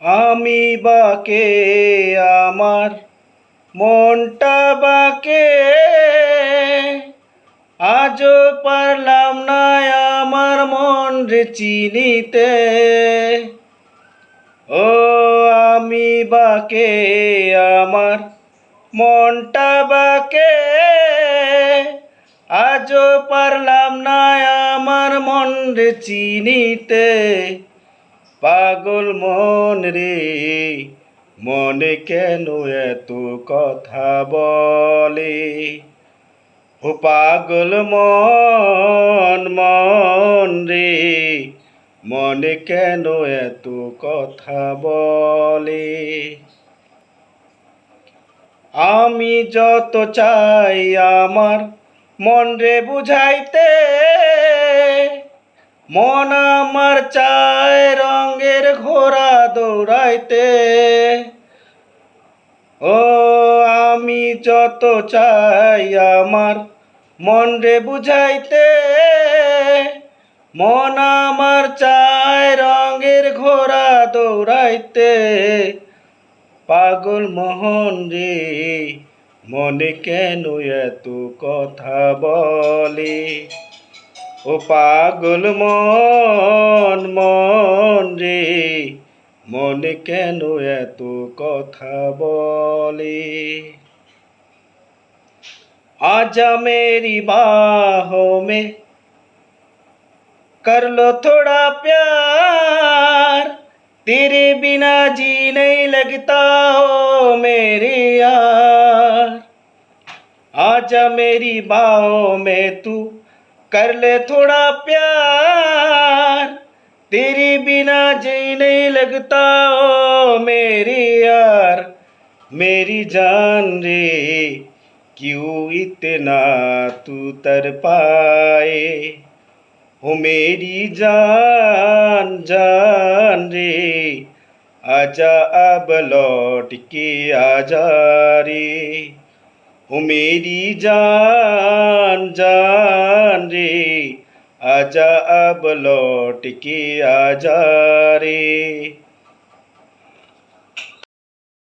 আমি বাকে আমার মনটা বাকে আজও পারলাম না আমার মন রে চিনিতে। ও আমি বাকে আমার মনটা বাকে আজও পারলাম না আমার মন রে চিনিতে। পাগল মন রে মনে কেন এত কথা বলে? ও পাগল মন মন রে মনে কেন এত কথা বলে? আমি যত চাই আমার মন রে বুঝাইতে, মন আমার চায় রঙের ঘোড়া দৌড়াইতে। ও আমি যত চাই আমার মন রে বুঝাইতে, মন আমার চায় রঙের ঘোড়া দৌড়াইতে। পাগল মোহন রে মনে কেন এত কথা বলে? ও পাগল মন মন রে মনে কেন এত কথা বলে? आजा मेरी बाहों में कर लो थोड़ा प्यार, तेरे बिना जी नहीं लगता हो मेरे यार। आजा मेरी बाहों में तू कर ले थोड़ा प्यार, तेरे बिना जी नहीं लगता हो मेरे यार। मेरी जान रे क्यों इतना तू तड़पाए? हो मेरी जान जान रे आजा अब लौट के आजा रे। हो मेरी जान जान रे आजा अब लौट के आजा रे।